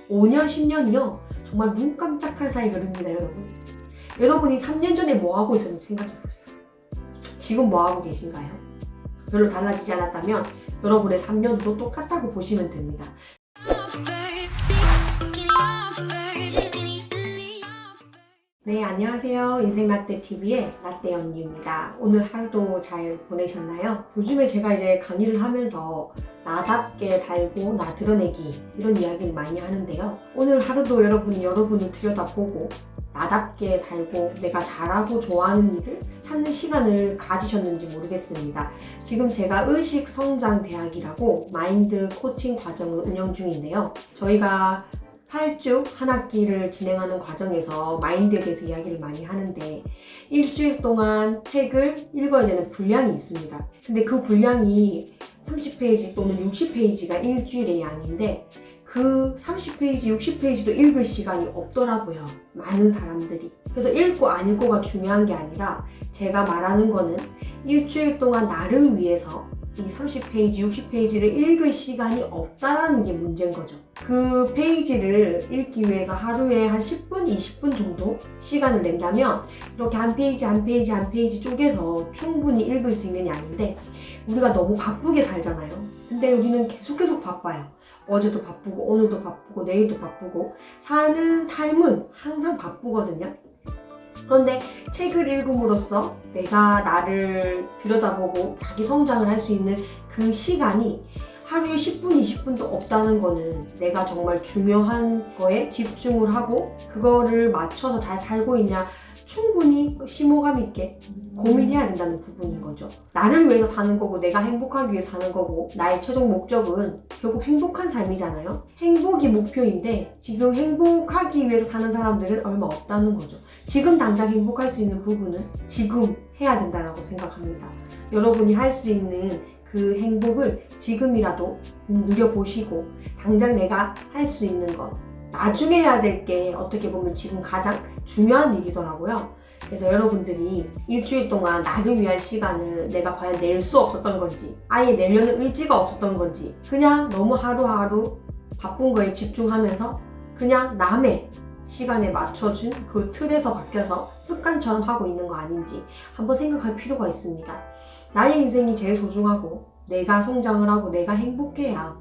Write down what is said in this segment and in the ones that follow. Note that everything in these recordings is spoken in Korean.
5년, 10년이요. 정말 눈 깜짝할 사이 흐릅니다, 여러분. 여러분이 3년 전에 뭐 하고 있었는지 생각해보세요. 지금 뭐 하고 계신가요? 별로 달라지지 않았다면 여러분의 3년도 똑같다고 보시면 됩니다. 네, 안녕하세요. 인생라떼TV의 라떼 언니입니다. 오늘 하루도 잘 보내셨나요? 요즘에 제가 이제 강의를 하면서 나답게 살고 나 드러내기 이런 이야기를 많이 하는데요. 오늘 하루도 여러분을 들여다보고 나답게 살고 내가 잘하고 좋아하는 일을 찾는 시간을 가지셨는지 모르겠습니다. 지금 제가 의식성장대학이라고 마인드 코칭 과정을 운영 중인데요. 저희가 8주 한 학기를 진행하는 과정에서 마인드에 대해서 이야기를 많이 하는데 일주일 동안 책을 읽어야 되는 분량이 있습니다. 근데 그 분량이 30페이지 또는 60페이지가 일주일의 양인데 그 30페이지, 60페이지도 읽을 시간이 없더라고요. 많은 사람들이. 그래서 읽고 안 읽고가 중요한 게 아니라 제가 말하는 거는 일주일 동안 나를 위해서 이 30페이지, 60페이지를 읽을 시간이 없다라는 게 문제인 거죠. 그 페이지를 읽기 위해서 하루에 한 10분, 20분 정도 시간을 낸다면 이렇게 한 페이지, 한 페이지, 한 페이지 쪼개서 충분히 읽을 수 있는 양인데 우리가 너무 바쁘게 살잖아요. 근데 우리는 계속 바빠요. 어제도 바쁘고 오늘도 바쁘고 내일도 바쁘고 사는 삶은 항상 바쁘거든요. 그런데 책을 읽음으로써 내가 나를 들여다보고 자기 성장을 할 수 있는 그 시간이 하루에 10분, 20분도 없다는 거는 내가 정말 중요한 거에 집중을 하고 그거를 맞춰서 잘 살고 있냐 충분히 심오감 있게 고민해야 된다는 부분인 거죠. 나를 위해서 사는 거고 내가 행복하기 위해 사는 거고 나의 최종 목적은 결국 행복한 삶이잖아요. 행복이 목표인데 지금 행복하기 위해서 사는 사람들은 얼마 없다는 거죠. 지금 당장 행복할 수 있는 부분은 지금 해야 된다고 생각합니다. 여러분이 할 수 있는 그 행복을 지금이라도 누려보시고 당장 내가 할 수 있는 것 나중에 해야 될 게 어떻게 보면 지금 가장 중요한 일이더라고요. 그래서 여러분들이 일주일 동안 나를 위한 시간을 내가 과연 낼 수 없었던 건지 아예 내려는 의지가 없었던 건지 그냥 너무 하루하루 바쁜 거에 집중하면서 그냥 남의 시간에 맞춰준 그 틀에서 바뀌어서 습관처럼 하고 있는 거 아닌지 한번 생각할 필요가 있습니다. 나의 인생이 제일 소중하고 내가 성장을 하고 내가 행복해야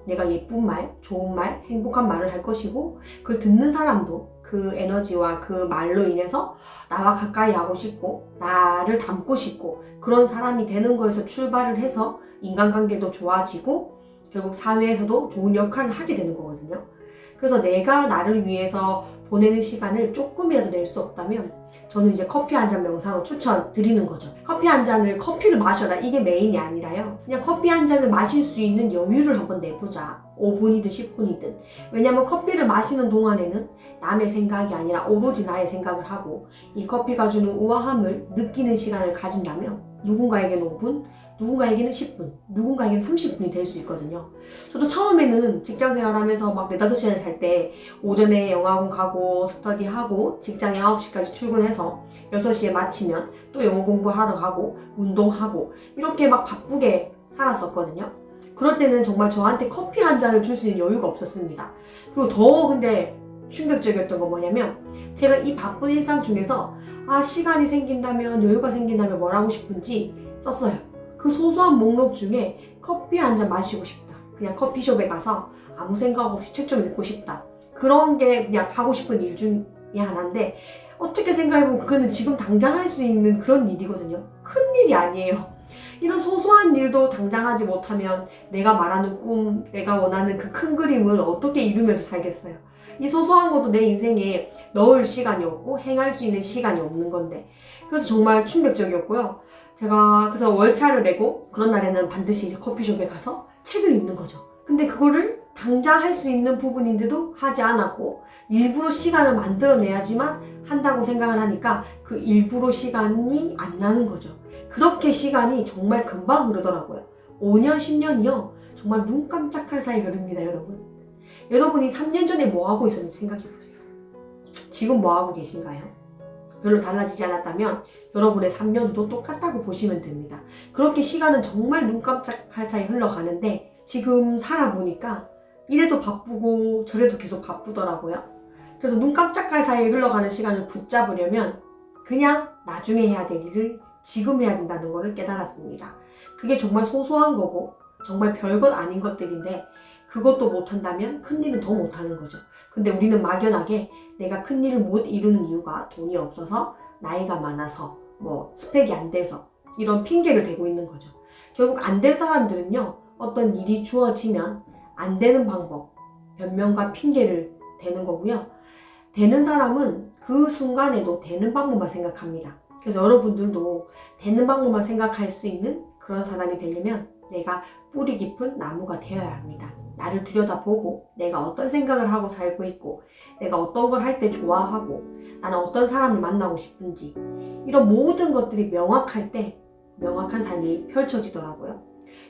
내가 예쁜 말, 좋은 말, 행복한 말을 할 것이고 그걸 듣는 사람도 그 에너지와 그 말로 인해서 나와 가까이 하고 싶고 나를 닮고 싶고 그런 사람이 되는 거에서 출발을 해서 인간관계도 좋아지고 결국 사회에서도 좋은 역할을 하게 되는 거거든요. 그래서 내가 나를 위해서 보내는 시간을 조금이라도 낼 수 없다면 저는 이제 커피 한 잔 명상을 추천드리는 거죠. 커피 한 잔을 커피를 마셔라 이게 메인이 아니라요. 그냥 커피 한 잔을 마실 수 있는 여유를 한번 내보자. 5분이든 10분이든. 왜냐면 커피를 마시는 동안에는 남의 생각이 아니라 오로지 나의 생각을 하고 이 커피가 주는 우아함을 느끼는 시간을 가진다면 누군가에게는 5분, 누군가에게는 10분, 누군가에게는 30분이 될 수 있거든요. 저도 처음에는 직장생활 하면서 막 4, 5시간 잘 때 오전에 영어학원 가고 스터디하고 직장에 9시까지 출근해서 6시에 마치면 또 영어 공부하러 가고 운동하고 이렇게 막 바쁘게 살았었거든요. 그럴 때는 정말 저한테 커피 한 잔을 줄 수 있는 여유가 없었습니다. 그리고 더 근데 충격적이었던 건 뭐냐면 제가 이 바쁜 일상 중에서 시간이 생긴다면 여유가 생긴다면 뭘 하고 싶은지 썼어요. 그 소소한 목록 중에 커피 한 잔 마시고 싶다. 그냥 커피숍에 가서 아무 생각 없이 책 좀 읽고 싶다. 그런 게 그냥 하고 싶은 일 중에 하나인데 어떻게 생각해보면 그거는 지금 당장 할 수 있는 그런 일이거든요. 큰 일이 아니에요. 이런 소소한 일도 당장 하지 못하면 내가 말하는 꿈, 내가 원하는 그 큰 그림을 어떻게 이루면서 살겠어요. 이 소소한 것도 내 인생에 넣을 시간이 없고 행할 수 있는 시간이 없는 건데 그래서 정말 충격적이었고요. 제가 그래서 월차를 내고 그런 날에는 반드시 이제 커피숍에 가서 책을 읽는 거죠. 근데 그거를 당장 할 수 있는 부분인데도 하지 않았고 일부러 시간을 만들어내야지만 한다고 생각을 하니까 그 일부러 시간이 안 나는 거죠. 그렇게 시간이 정말 금방 흐르더라고요. 5년, 10년이요. 정말 눈 깜짝할 사이 흐릅니다, 여러분. 여러분이 3년 전에 뭐 하고 있었는지 생각해보세요. 지금 뭐 하고 계신가요? 별로 달라지지 않았다면 여러분의 3년도 똑같다고 보시면 됩니다. 그렇게 시간은 정말 눈 깜짝할 사이 흘러가는데 지금 살아보니까 이래도 바쁘고 저래도 계속 바쁘더라고요. 그래서 눈 깜짝할 사이에 흘러가는 시간을 붙잡으려면 그냥 나중에 해야 될 일을 지금 해야 된다는 것을 깨달았습니다. 그게 정말 소소한 거고 정말 별것 아닌 것들인데 그것도 못한다면 큰일은 더 못하는 거죠. 근데 우리는 막연하게 내가 큰일을 못 이루는 이유가 돈이 없어서, 나이가 많아서, 뭐 스펙이 안 돼서 이런 핑계를 대고 있는 거죠. 결국 안 될 사람들은요, 어떤 일이 주어지면 안 되는 방법, 변명과 핑계를 대는 거고요. 되는 사람은 그 순간에도 되는 방법만 생각합니다. 그래서 여러분들도 되는 방법만 생각할 수 있는 그런 사람이 되려면 내가 뿌리 깊은 나무가 되어야 합니다. 나를 들여다보고 내가 어떤 생각을 하고 살고 있고 내가 어떤 걸 할 때 좋아하고 나는 어떤 사람을 만나고 싶은지 이런 모든 것들이 명확할 때 명확한 삶이 펼쳐지더라고요.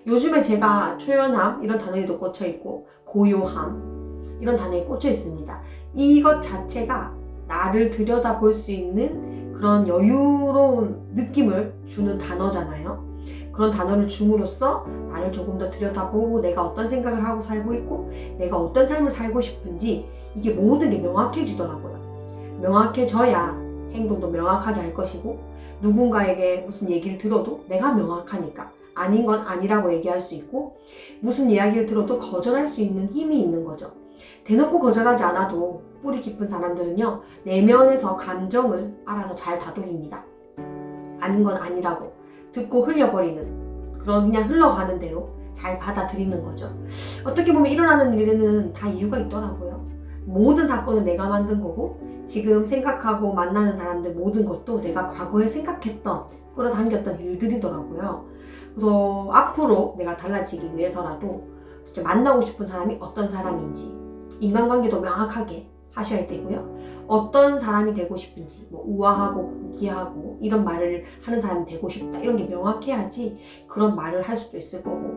요즘에 제가 초연함 이런 단어에도 꽂혀 있고 고요함 이런 단어에 꽂혀 있습니다. 이것 자체가 나를 들여다볼 수 있는 그런 여유로운 느낌을 주는 단어잖아요. 그런 단어를 줌으로써 나를 조금 더 들여다보고 내가 어떤 생각을 하고 살고 있고 내가 어떤 삶을 살고 싶은지 이게 모든 게 명확해지더라고요. 명확해져야 행동도 명확하게 할 것이고 누군가에게 무슨 얘기를 들어도 내가 명확하니까 아닌 건 아니라고 얘기할 수 있고 무슨 이야기를 들어도 거절할 수 있는 힘이 있는 거죠. 대놓고 거절하지 않아도 뿌리 깊은 사람들은요, 내면에서 감정을 알아서 잘 다독입니다. 아닌 건 아니라고 듣고 흘려버리는 그런 그냥 흘러가는 대로 잘 받아들이는 거죠. 어떻게 보면 일어나는 일에는 다 이유가 있더라고요. 모든 사건은 내가 만든 거고 지금 생각하고 만나는 사람들 모든 것도 내가 과거에 생각했던 끌어당겼던 일들이더라고요. 그래서 앞으로 내가 달라지기 위해서라도 진짜 만나고 싶은 사람이 어떤 사람인지 인간관계도 명확하게 하셔야 되고요. 어떤 사람이 되고 싶은지 뭐 우아하고 고귀하고 이런 말을 하는 사람이 되고 싶다 이런 게 명확해야지 그런 말을 할 수도 있을 거고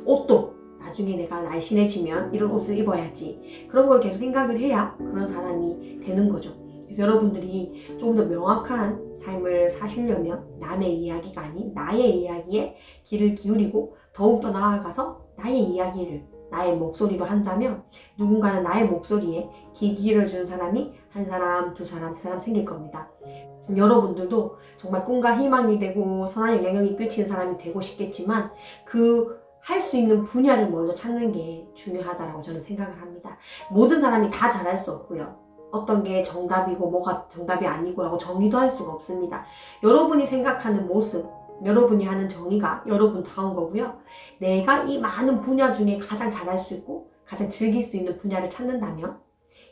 옷도 나중에 내가 날씬해지면 이런 옷을 입어야지 그런 걸 계속 생각을 해야 그런 사람이 되는 거죠. 그래서 여러분들이 조금 더 명확한 삶을 사시려면 남의 이야기가 아닌 나의 이야기에 귀를 기울이고 더욱더 나아가서 나의 이야기를 나의 목소리로 한다면 누군가는 나의 목소리에 귀 기울여주는 사람이 한 사람, 두 사람, 세 사람 생길 겁니다. 여러분들도 정말 꿈과 희망이 되고 선한 영향력이 끼치는 사람이 되고 싶겠지만 그 할 수 있는 분야를 먼저 찾는 게 중요하다고 저는 생각을 합니다. 모든 사람이 다 잘할 수 없고요. 어떤 게 정답이고 뭐가 정답이 아니고라고 정의도 할 수가 없습니다. 여러분이 생각하는 모습, 여러분이 하는 정의가 여러분다운 거고요. 내가 이 많은 분야 중에 가장 잘할 수 있고 가장 즐길 수 있는 분야를 찾는다면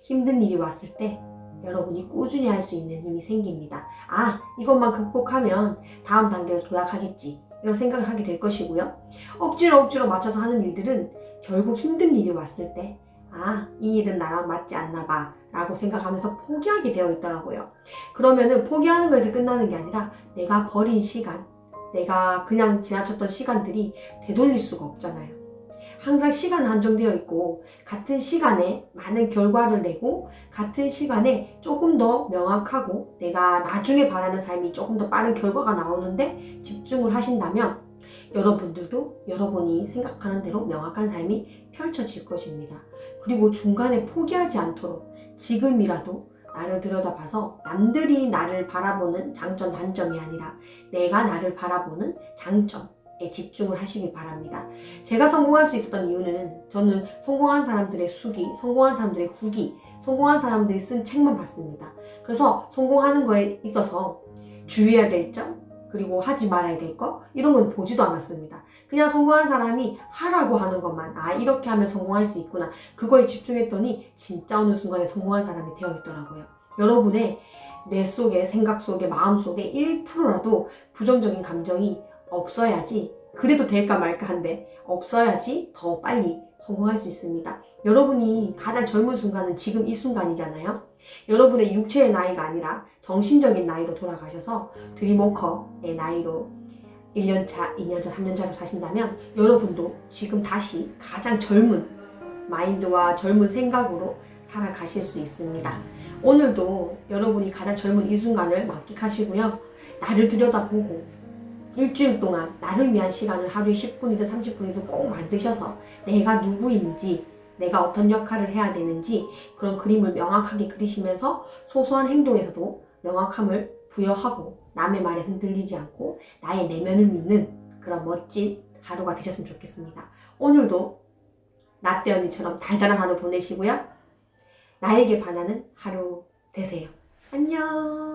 힘든 일이 왔을 때 여러분이 꾸준히 할 수 있는 힘이 생깁니다. 아, 이것만 극복하면 다음 단계로 도약하겠지 이런 생각을 하게 될 것이고요. 억지로 맞춰서 하는 일들은 결국 힘든 일이 왔을 때 아, 이 일은 나랑 맞지 않나 봐 라고 생각하면서 포기하게 되어 있더라고요. 그러면은 포기하는 것에서 끝나는 게 아니라 내가 버린 시간, 내가 그냥 지나쳤던 시간들이 되돌릴 수가 없잖아요. 항상 시간은 한정되어 있고 같은 시간에 많은 결과를 내고 같은 시간에 조금 더 명확하고 내가 나중에 바라는 삶이 조금 더 빠른 결과가 나오는데 집중을 하신다면 여러분들도 여러분이 생각하는 대로 명확한 삶이 펼쳐질 것입니다. 그리고 중간에 포기하지 않도록 지금이라도 나를 들여다봐서 남들이 나를 바라보는 장점, 단점이 아니라 내가 나를 바라보는 장점에 집중을 하시길 바랍니다. 제가 성공할 수 있었던 이유는 저는 성공한 사람들의 수기, 성공한 사람들의 후기, 성공한 사람들이 쓴 책만 봤습니다. 그래서 성공하는 거에 있어서 주의해야 될 점, 그리고 하지 말아야 될 거 이런 건 보지도 않았습니다. 그냥 성공한 사람이 하라고 하는 것만 아 이렇게 하면 성공할 수 있구나 그거에 집중했더니 진짜 어느 순간에 성공한 사람이 되어 있더라고요. 여러분의 뇌 속에 생각 속에 마음 속에 1%라도 부정적인 감정이 없어야지 그래도 될까 말까 한데 없어야지 더 빨리 성공할 수 있습니다. 여러분이 가장 젊은 순간은 지금 이 순간이잖아요. 여러분의 육체의 나이가 아니라 정신적인 나이로 돌아가셔서 드림워커의 나이로 1년차, 2년차, 3년차로 사신다면 여러분도 지금 다시 가장 젊은 마인드와 젊은 생각으로 살아가실 수 있습니다. 오늘도 여러분이 가장 젊은 이 순간을 만끽하시고요. 나를 들여다보고 일주일 동안 나를 위한 시간을 하루에 10분이든 30분이든 꼭 만드셔서 내가 누구인지 내가 어떤 역할을 해야 되는지 그런 그림을 명확하게 그리시면서 소소한 행동에서도 명확함을 부여하고 남의 말에 흔들리지 않고 나의 내면을 믿는 그런 멋진 하루가 되셨으면 좋겠습니다. 오늘도 라떼 언니처럼 달달한 하루 보내시고요. 나에게 반하는 하루 되세요. 안녕.